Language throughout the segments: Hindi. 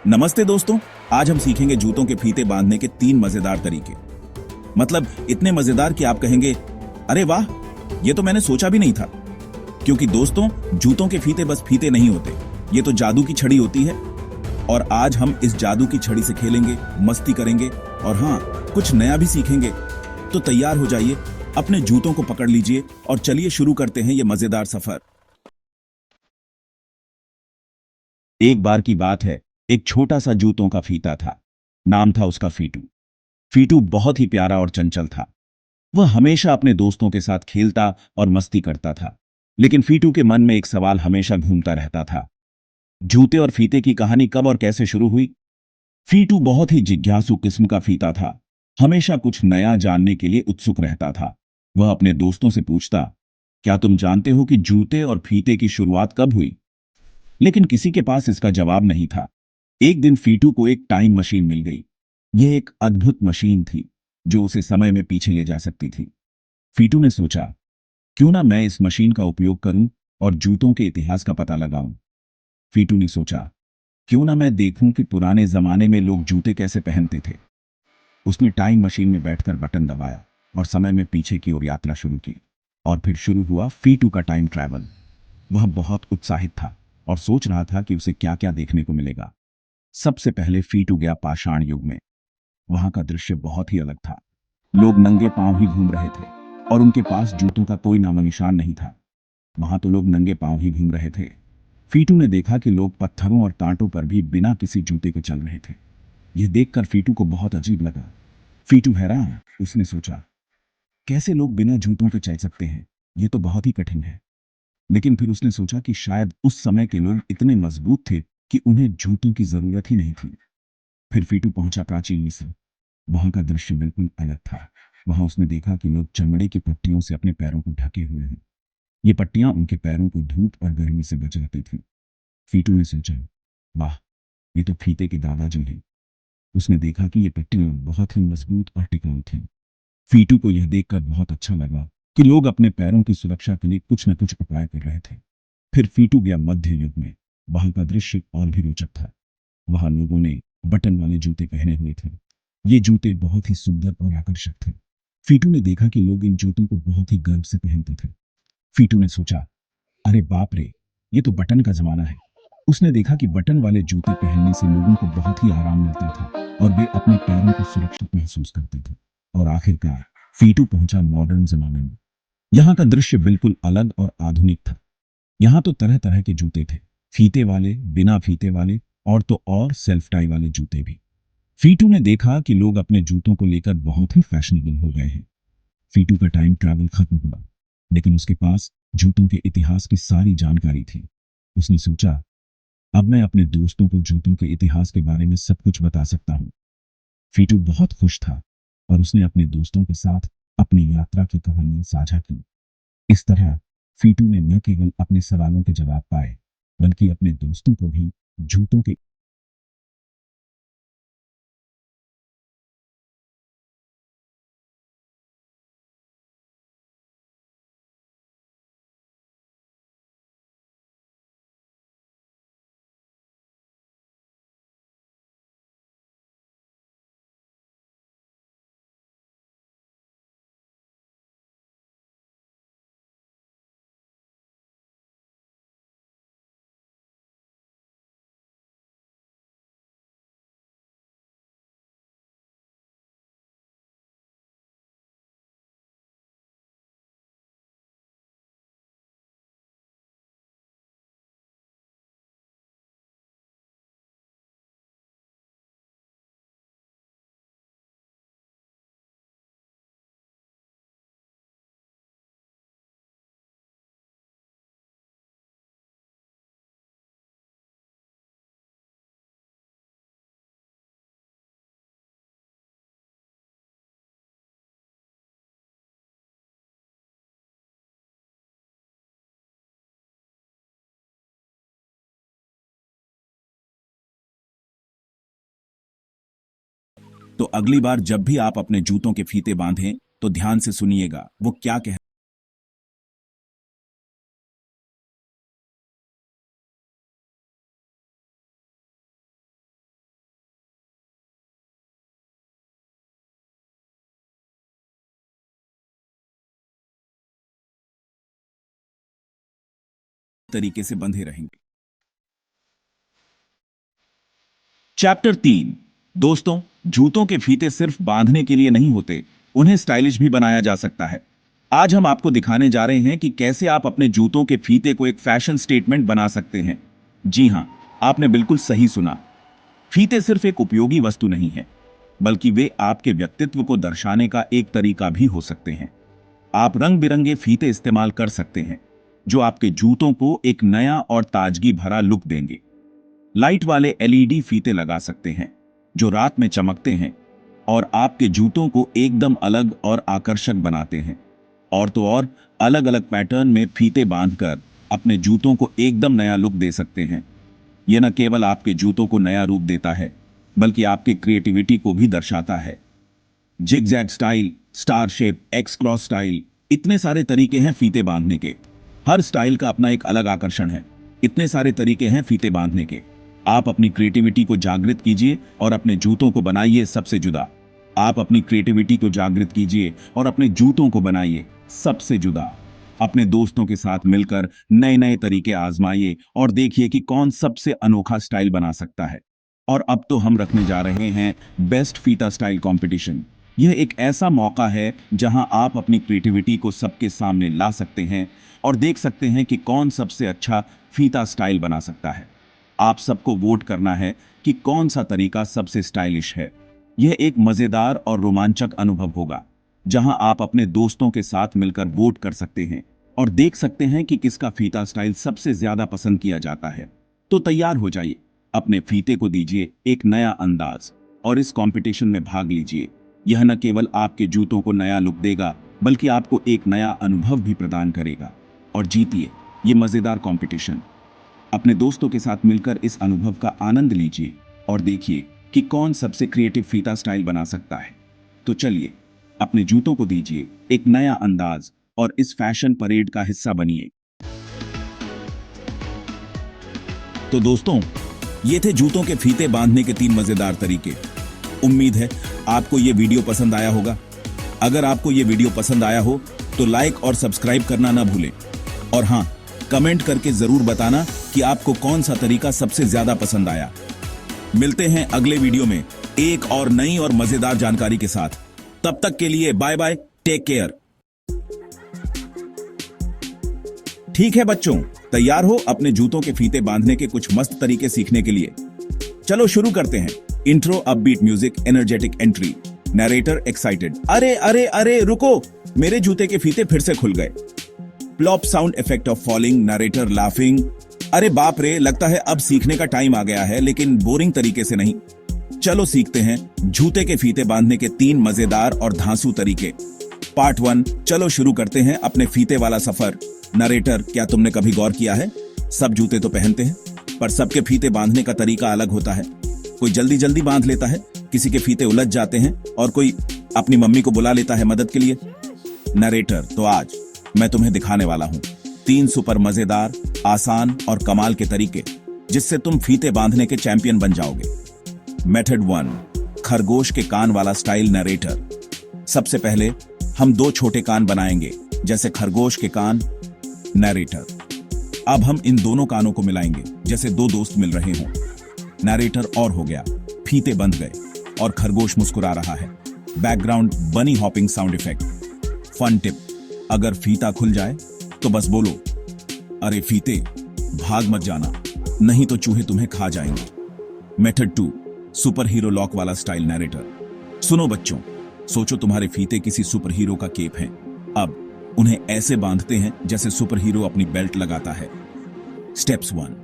नमस्ते दोस्तों। आज हम सीखेंगे जूतों के फीते बांधने के 3 मजेदार तरीके। मतलब इतने मजेदार कि आप कहेंगे, अरे वाह, ये तो मैंने सोचा भी नहीं था। क्योंकि दोस्तों, जूतों के फीते बस फीते नहीं होते, ये तो जादू की छड़ी होती है। और आज हम इस जादू की छड़ी से खेलेंगे, मस्ती करेंगे और हाँ, कुछ नया भी सीखेंगे। तो तैयार हो जाइए, अपने जूतों को पकड़ लीजिए और चलिए शुरू करते हैं ये मजेदार सफर। एक बार की बात है, एक छोटा सा जूतों का फीता था। नाम था उसका फीटू। फीटू बहुत ही प्यारा और चंचल था। वह हमेशा अपने दोस्तों के साथ खेलता और मस्ती करता था। लेकिन फीटू के मन में एक सवाल हमेशा घूमता रहता था। जूते और फीते की कहानी कब और कैसे शुरू हुई? फीटू बहुत ही जिज्ञासु किस्म का फीता था। हमेशा कुछ नया जानने के लिए उत्सुक रहता था। वह अपने दोस्तों से पूछता, क्या तुम जानते हो कि जूते और फीते की शुरुआत कब हुई? लेकिन किसी के पास इसका जवाब नहीं था। एक दिन फीटू को एक टाइम मशीन मिल गई। यह एक अद्भुत मशीन थी जो उसे समय में पीछे ले जा सकती थी। फीटू ने सोचा, क्यों ना मैं इस मशीन का उपयोग करूं और जूतों के इतिहास का पता लगाऊं। फीटू ने सोचा, क्यों ना मैं देखूं कि पुराने जमाने में लोग जूते कैसे पहनते थे। उसने टाइम मशीन में बैठकर बटन दबाया और समय में पीछे की ओर यात्रा शुरू की। और फिर शुरू हुआ फीटू का टाइम ट्रैवल। वह बहुत उत्साहित था और सोच रहा था कि उसे क्या क्या देखने को मिलेगा। सबसे पहले फीटू गया पाषाण युग में। वहां का दृश्य बहुत ही अलग था। लोग नंगे पांव ही घूम रहे थे और उनके पास जूतों का कोई नामो निशान नहीं था। वहां तो लोग नंगे पांव ही घूम रहे थे। फीटू ने देखा कि लोग पत्थरों और टांटों पर भी बिना किसी जूते के चल रहे थे। यह देखकर फीटू को बहुत अजीब लगा। फीटू हैरान, उसने सोचा, कैसे लोग बिना जूतों के चल सकते हैं? ये तो बहुत ही कठिन है। लेकिन फिर उसने सोचा कि शायद उस समय के लोग इतने मजबूत थे कि उन्हें जूतों की जरूरत ही नहीं थी। फिर फीटू पहुंचा प्राचीन मिस्र। वहां का दृश्य बिल्कुल अलग था। वहां उसने देखा कि लोग चमड़े की पट्टियों से अपने पैरों को ढके हुए हैं। ये पट्टियां उनके पैरों को धूप और गर्मी से बचाती थी। फीटू ने सोचा, वाह, ये तो फीते के दादाजी हैं। उसने देखा कि ये पट्टियां बहुत ही मजबूत और टिकाऊ थीं। फीटू को यह देखकर बहुत अच्छा लगा कि लोग अपने पैरों की सुरक्षा के लिए कुछ न कुछ उपाय कर रहे थे। फिर फीटू गया मध्य युग में। वहां का दृश्य और भी रोचक था। वहां लोगों ने बटन वाले जूते पहने हुए थे। ये जूते बहुत ही सुंदर और आकर्षक थे। फीटू ने देखा कि लोग इन जूतों को बहुत ही गर्व से पहनते थे। फीटू ने सोचा, अरे बाप रे, ये तो बटन का जमाना है। उसने देखा कि बटन वाले जूते पहनने से लोगों को बहुत ही आराम मिलता था और वे अपने पैरों को सुरक्षित महसूस करते थे। और आखिरकार फीटू पहुंचा मॉडर्न जमाने में। यहाँ का दृश्य बिल्कुल अलग और आधुनिक था। यहाँ तो तरह तरह के जूते थे, फीते वाले, बिना फीते वाले और तो और सेल्फ टाई वाले जूते भी। फीटू ने देखा कि लोग अपने जूतों को लेकर बहुत ही फैशनेबल हो गए हैं। फीटू का टाइम ट्रैवल खत्म हुआ, लेकिन उसके पास जूतों के इतिहास की सारी जानकारी थी। उसने सोचा, अब मैं अपने दोस्तों को जूतों के इतिहास के बारे में सब कुछ बता सकता हूँ। फीटू बहुत खुश था और उसने अपने दोस्तों के साथ अपनी यात्रा की कहानी साझा की। इस तरह फीटू ने न केवल अपने सवालों के जवाब पाए, बल्कि अपने दोस्तों को भी जूतों के। तो अगली बार जब भी आप अपने जूतों के फीते बांधें, तो ध्यान से सुनिएगा वो क्या कह तरीके से बंधे रहेंगे। चैप्टर 3। दोस्तों, जूतों के फीते सिर्फ बांधने के लिए नहीं होते, उन्हें स्टाइलिश भी बनाया जा सकता है। आज हम आपको दिखाने जा रहे हैं कि कैसे आप अपने जूतों के फीते को एक फैशन स्टेटमेंट बना सकते हैं। जी हां, आपने बिल्कुल सही सुना। फीते सिर्फ एक उपयोगी वस्तु नहीं है, बल्कि वे आपके व्यक्तित्व को दर्शाने का एक तरीका भी हो सकते हैं। आप रंग बिरंगे फीते इस्तेमाल कर सकते हैं, जो आपके जूतों को एक नया और ताजगी भरा लुक देंगे। लाइट वाले एलईडी फीते लगा सकते हैं, जो रात में चमकते हैं और आपके जूतों को एकदम अलग और आकर्षक बनाते हैं। और तो और, अलग अलग पैटर्न में फीते बांधकर अपने जूतों को एकदम नया लुक दे सकते हैं। यह न केवल आपके जूतों को नया रूप देता है, बल्कि आपकी क्रिएटिविटी को भी दर्शाता है। Zigzag style, star shape, x cross style, इतने सारे तरीके हैं फीते बांधने के। हर स्टाइल का अपना एक अलग आकर्षण है। इतने सारे तरीके हैं फीते बांधने के। आप अपनी क्रिएटिविटी को जागृत कीजिए और अपने जूतों को बनाइए सबसे जुदा। आप अपनी क्रिएटिविटी को जागृत कीजिए और अपने जूतों को बनाइए सबसे जुदा। अपने दोस्तों के साथ मिलकर नए नए तरीके आजमाइए और देखिए कि कौन सबसे अनोखा स्टाइल बना सकता है। और अब तो हम रखने जा रहे हैं बेस्ट फीता स्टाइल कंपटीशन। यह एक ऐसा मौका है जहां आप अपनी क्रिएटिविटी को सबके सामने ला सकते हैं और देख सकते हैं कि कौन सबसे अच्छा फीता स्टाइल बना सकता है। आप सबको वोट करना है कि कौन सा तरीका सबसे स्टाइलिश है। यह एक मजेदार और रोमांचक अनुभव होगा, जहां आप अपने दोस्तों के साथ मिलकर वोट कर सकते हैं और देख सकते हैं कि किसका फीता स्टाइल सबसे ज्यादा पसंद किया जाता है। तो तैयार हो जाइए, अपने फीते को दीजिए एक नया अंदाज और इस कंपटीशन में भाग लीजिए। यह न केवल आपके जूतों को नया लुक देगा, बल्कि आपको एक नया अनुभव भी प्रदान करेगा। और जीतिए ये मजेदार कंपटीशन। अपने दोस्तों के साथ मिलकर इस अनुभव का आनंद लीजिए और देखिए कि कौन सबसे क्रिएटिव फीता स्टाइल बना सकता है। तो चलिए, अपने जूतों को दीजिए एक नया अंदाज और इस फैशन परेड का हिस्सा बनिए। तो दोस्तों, ये थे जूतों के फीते बांधने के 3 मजेदार तरीके। उम्मीद है आपको ये वीडियो पसंद आया होगा। अगर आपको ये वीडियो पसंद आया हो तो लाइक और सब्सक्राइब करना ना भूलें। और हाँ, कमेंट करके जरूर बताना कि आपको कौन सा तरीका सबसे ज्यादा पसंद आया। मिलते हैं अगले वीडियो में एक और नई और मजेदार जानकारी के साथ। तब तक के लिए बाय बाय, टेक केयर। ठीक है बच्चों, तैयार हो अपने जूतों के फीते बांधने के कुछ मस्त तरीके सीखने के लिए? चलो शुरू करते हैं। Intro, upbeat music, energetic entry, narrator excited. अरे अरे अरे रुको, मेरे जूते के फीते फिर से खुल गए। Plop sound effect of falling, narrator laughing. अरे बाप रे, लगता है अब सीखने का टाइम आ गया है, लेकिन बोरिंग तरीके से नहीं। चलो सीखते हैं जूते के फीते बांधने के 3 मजेदार और धांसू तरीके। पार्ट 1। चलो शुरू करते हैं अपने फीते वाला सफर। नरेटर, क्या तुमने कभी गौर किया है, सब जूते तो पहनते हैं, पर सबके फीते बांधने का तरीका अलग होता है। कोई जल्दी जल्दी बांध लेता है, किसी के फीते उलझ जाते हैं और कोई अपनी मम्मी को बुला लेता है मदद के लिए। नरेटर, तो आज मैं तुम्हें दिखाने वाला हूं 3 सुपर मजेदार, आसान और कमाल के तरीके, जिससे तुम फीते बांधने के चैंपियन बन जाओगे। मेथड 1। खरगोश के कान वाला स्टाइल नरेटर। सबसे पहले हम 2 छोटे कान बनाएंगे, जैसे खरगोश के कान। नरेटर, अब हम इन दोनों कानों को मिलाएंगे जैसे 2 दोस्त मिल रहे हों। नरेटर और हो गया, फीते बंध गए और खरगोश मुस्कुरा रहा है। Background bunny hopping sound effect. Fun tip, अगर फीता खुल जाए तो बस बोलो, अरे फीते भाग मत जाना, नहीं तो चूहे तुम्हें खा जाएंगे। मेथड 2। सुपर हीरो लॉक वाला स्टाइल नरेटर। सुनो बच्चों, सोचो तुम्हारे फीते किसी सुपर हीरो का केप हैं। अब उन्हें ऐसे बांधते हैं जैसे सुपर हीरो अपनी बेल्ट लगाता है। स्टेप्स 1।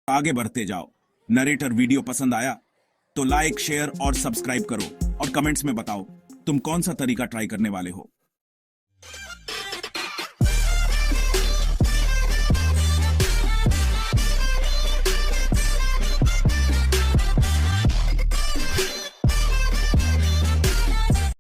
आगे बढ़ते जाओ। नरेटर वीडियो पसंद आया तो लाइक, शेयर और सब्सक्राइब करो और कमेंट्स में बताओ तुम कौन सा तरीका ट्राई करने वाले हो।